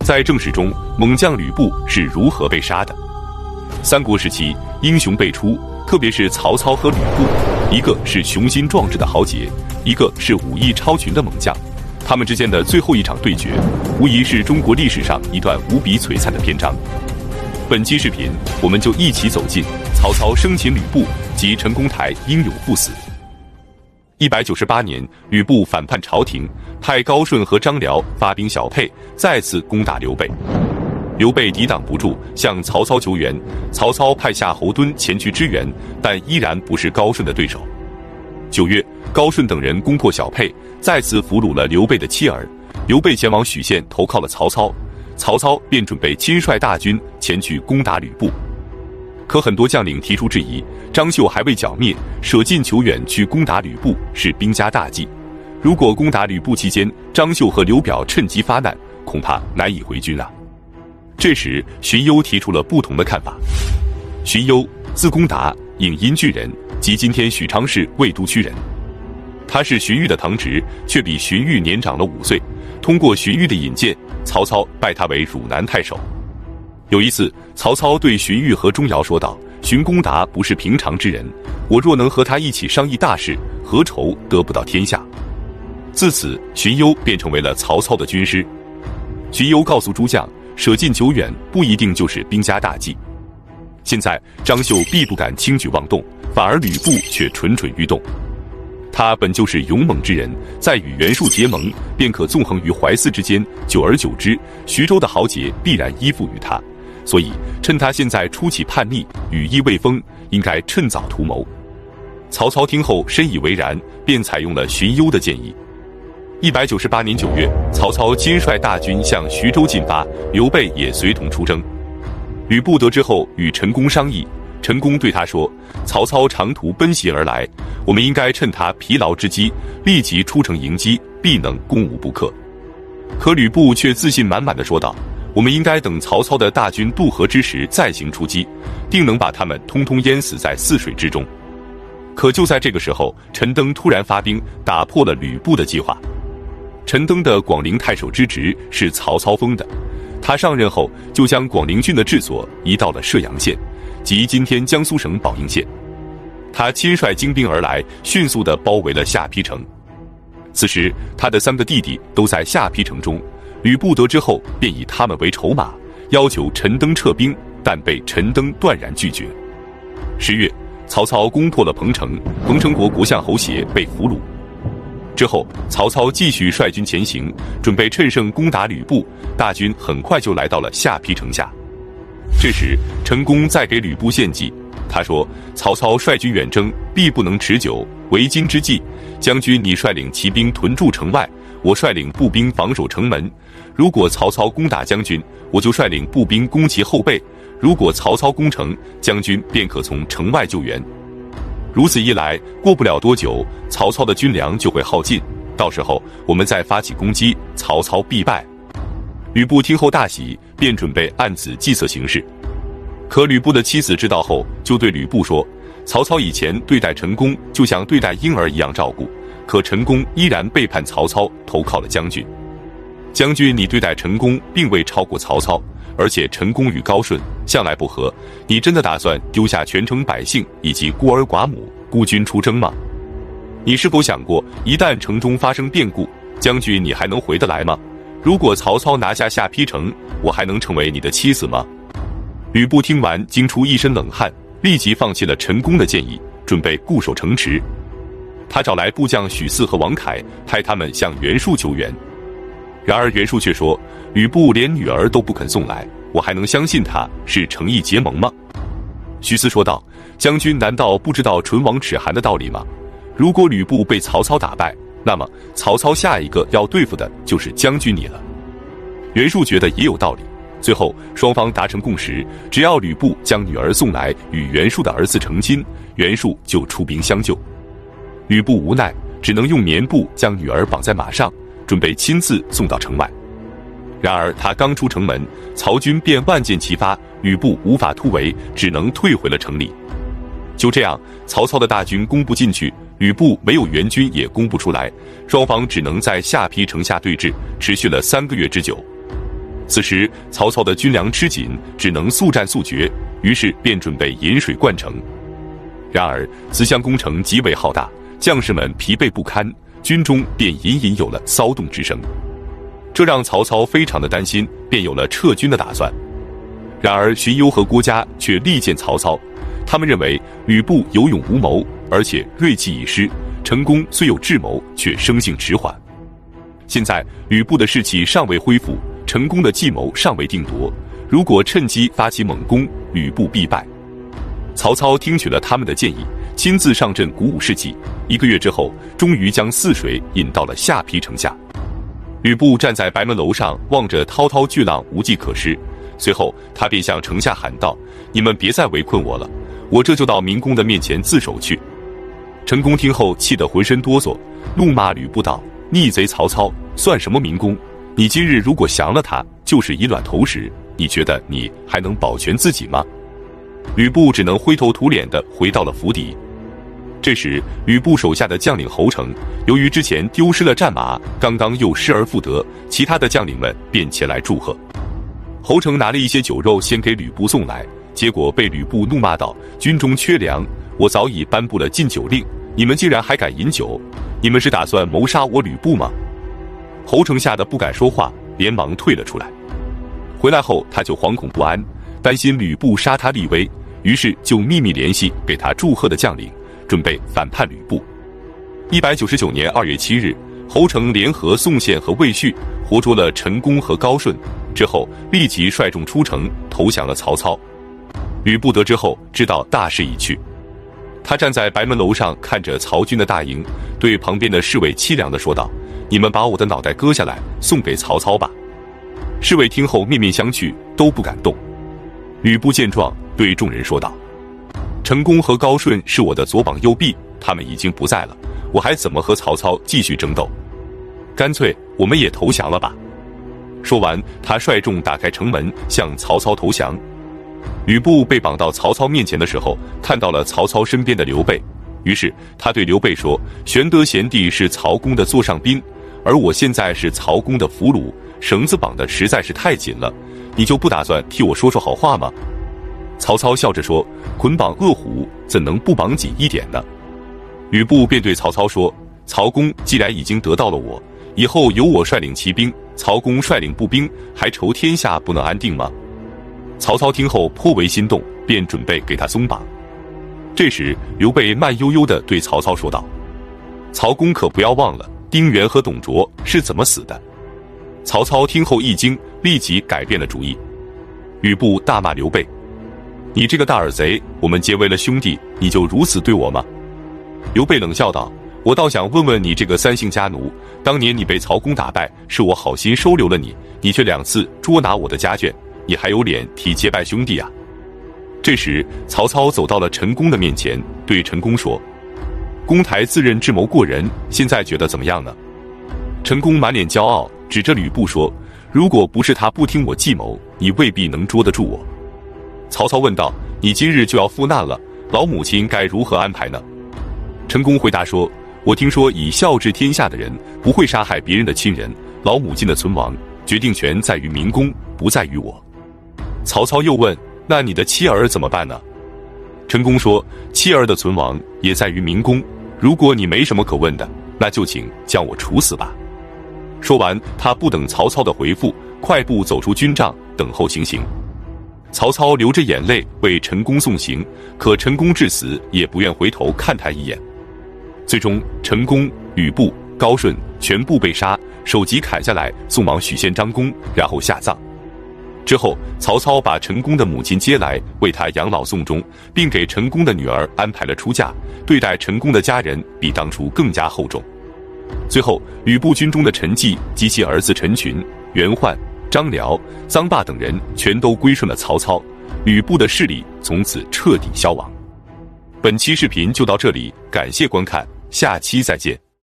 在正史中，猛将吕布是如何被杀的？三国时期，英雄辈出，特别是曹操和吕布，一个是雄心壮志的豪杰，一个是武艺超群的猛将。他们之间的最后一场对决，无疑是中国历史上一段无比璀璨的篇章。本期视频，我们就一起走进曹操生擒吕布及陈公台英勇赴死。198年，吕布反叛朝廷，派高顺和张辽发兵小沛，再次攻打刘备。刘备抵挡不住，向曹操求援。曹操派夏侯惇前去支援，但依然不是高顺的对手。9月，高顺等人攻破小沛，再次俘虏了刘备的妻儿。刘备前往许县投靠了曹操，曹操便准备亲率大军前去攻打吕布。可很多将领提出质疑，张绣还未剿灭，舍近求远去攻打吕布是兵家大忌。如果攻打吕布期间，张绣和刘表趁机发难，恐怕难以回军啊。这时，荀攸提出了不同的看法。荀攸，字公达，颍阴郡人，即今天许昌市魏都区人。他是荀彧的堂侄，却比荀彧年长了5岁。通过荀彧的引荐，曹操拜他为汝南太守。有一次，曹操对荀彧和钟繇说道：“荀公达不是平常之人，我若能和他一起商议大事，何愁得不到天下？”自此，荀攸便成为了曹操的军师。荀攸告诉诸将，舍近求远不一定就是兵家大忌。现在张绣必不敢轻举妄动，反而吕布却蠢蠢欲动。他本就是勇猛之人，在与袁术结盟，便可纵横于淮泗之间，久而久之，徐州的豪杰必然依附于他。所以趁他现在初起叛逆，羽翼未丰，应该趁早图谋。曹操听后深以为然，便采用了荀攸的建议。198年9月，曹操亲率大军向徐州进发，刘备也随同出征。吕布得知后与陈宫商议，陈宫对他说：“曹操长途奔袭而来，我们应该趁他疲劳之机，立即出城迎击，必能攻无不克。”可吕布却自信满满地说道：“我们应该等曹操的大军渡河之时再行出击，定能把他们通通淹死在泗水之中。”可就在这个时候，陈登突然发兵，打破了吕布的计划。陈登的广陵太守之职是曹操封的，他上任后就将广陵郡的治所移到了射阳县，即今天江苏省宝应县。他亲率精兵而来，迅速地包围了下邳城。此时他的3个弟弟都在下邳城中，吕布得知后便以他们为筹码，要求陈登撤兵，但被陈登断然拒绝。10月，曹操攻破了彭城，彭城国相侯协被俘虏。之后，曹操继续率军前行，准备趁胜攻打吕布。大军很快就来到了下邳城下。这时，陈宫在给吕布献计，他说：“曹操率军远征，必不能持久。为今之计，将军你率领骑兵屯驻城外，我率领步兵防守城门。如果曹操攻打将军，我就率领步兵攻其后背；如果曹操攻城，将军便可从城外救援。如此一来，过不了多久，曹操的军粮就会耗尽，到时候我们再发起攻击，曹操必败。”吕布听后大喜，便准备按此计策行事。可吕布的妻子知道后，就对吕布说：“曹操以前对待陈宫就像对待婴儿一样照顾，可陈宫依然背叛曹操，投靠了将军。将军你对待陈宫并未超过曹操，而且陈宫与高顺向来不和，你真的打算丢下全城百姓以及孤儿寡母，孤军出征吗？你是否想过，一旦城中发生变故，将军你还能回得来吗？如果曹操拿下下邳城，我还能成为你的妻子吗？”吕布听完惊出一身冷汗，立即放弃了陈宫的建议，准备固守城池。他找来部将许嗣和王凯，派他们向袁术求援。然而袁术却说：“吕布连女儿都不肯送来，我还能相信他是诚意结盟吗？”许嗣说道：“将军难道不知道唇亡齿寒的道理吗？如果吕布被曹操打败，那么曹操下一个要对付的就是将军你了。”袁术觉得也有道理，最后双方达成共识，只要吕布将女儿送来与袁术的儿子成亲，袁术就出兵相救。吕布无奈，只能用棉布将女儿绑在马上，准备亲自送到城外。然而他刚出城门，曹军便万箭齐发，吕布无法突围，只能退回了城里。就这样，曹操的大军攻不进去，吕布没有援军也攻不出来，双方只能在下邳城下对峙，持续了3个月之久。此时曹操的军粮吃紧，只能速战速决，于是便准备引水灌城。然而此项工程极为浩大，将士们疲惫不堪，军中便隐隐有了骚动之声。这让曹操非常的担心，便有了撤军的打算。然而荀攸和郭嘉却力荐曹操，他们认为吕布有勇无谋，而且锐气已失，成功虽有智谋，却生性迟缓。现在吕布的士气尚未恢复，成功的计谋尚未定夺，如果趁机发起猛攻，吕布必败。曹操听取了他们的建议，亲自上阵鼓舞士气。1个月之后，终于将泗水引到了下邳城下。吕布站在白门楼上，望着滔滔巨浪，无计可施。随后他便向城下喊道：“你们别再围困我了，我这就到明公的面前自首去。”陈宫听后气得浑身哆嗦，怒骂吕布道：“逆贼曹操，算什么明公？你今日如果降了他，就是以卵投石，你觉得你还能保全自己吗？”吕布只能灰头土脸地回到了府邸。这时吕布手下的将领侯成，由于之前丢失了战马，刚刚又失而复得，其他的将领们便前来祝贺。侯成拿了一些酒肉先给吕布送来，结果被吕布怒骂道：“军中缺粮，我早已颁布了禁酒令，你们竟然还敢饮酒，你们是打算谋杀我吕布吗？”侯成吓得不敢说话，连忙退了出来。回来后他就惶恐不安，担心吕布杀他立威，于是就秘密联系给他祝贺的将领，准备反叛吕布。199年2月7日，侯成联合宋宪和魏续活捉了陈宫和高顺，之后立即率众出城投降了曹操。吕布得知后，知道大势已去，他站在白门楼上看着曹军的大营，对旁边的侍卫凄凉地说道：“你们把我的脑袋割下来送给曹操吧。”侍卫听后面面相觑，都不敢动。吕布见状，对众人说道：“陈宫和高顺是我的左膀右臂，他们已经不在了，我还怎么和曹操继续争斗？干脆我们也投降了吧。”说完，他率众打开城门，向曹操投降。吕布被绑到曹操面前的时候，看到了曹操身边的刘备，于是他对刘备说：“玄德贤弟是曹公的座上宾，而我现在是曹公的俘虏，绳子绑得实在是太紧了，你就不打算替我说说好话吗？”曹操笑着说：“捆绑恶虎，怎能不绑紧一点呢？”吕布便对曹操说：“曹公既然已经得到了我，以后由我率领骑兵，曹公率领步兵，还愁天下不能安定吗？”曹操听后颇为心动，便准备给他松绑。这时刘备慢悠悠地对曹操说道：“曹公可不要忘了丁原和董卓是怎么死的。”曹操听后一惊，立即改变了主意。吕布大骂刘备：“你这个大耳贼，我们结为了兄弟，你就如此对我吗？”刘备冷笑道：“我倒想问问你这个三姓家奴，当年你被曹公打败，是我好心收留了你，你却2次捉拿我的家眷，你还有脸提结拜兄弟啊？”这时曹操走到了陈宫的面前，对陈宫说：“公台自认智谋过人，现在觉得怎么样呢？”陈宫满脸骄傲，指着吕布说：“如果不是他不听我计谋，你未必能捉得住我。”曹操问道：“你今日就要赴难了，老母亲该如何安排呢？”陈宫回答说：“我听说以孝治天下的人不会杀害别人的亲人，老母亲的存亡决定权在于明公，不在于我。”曹操又问：“那你的妻儿怎么办呢？”陈宫说：“妻儿的存亡也在于明公，如果你没什么可问的，那就请将我处死吧。”说完，他不等曹操的回复，快步走出军帐，等候行刑。曹操流着眼泪为陈宫送行，可陈宫至死也不愿回头看他一眼。最终，陈宫、吕布、高顺全部被杀，首级砍下来送往许县张公，然后下葬。之后，曹操把陈宫的母亲接来，为他养老送终，并给陈宫的女儿安排了出嫁，对待陈宫的家人比当初更加厚重。最后，吕布军中的陈纪及其儿子陈群、袁焕、张辽、臧霸等人全都归顺了曹操，吕布的势力从此彻底消亡。本期视频就到这里，感谢观看，下期再见。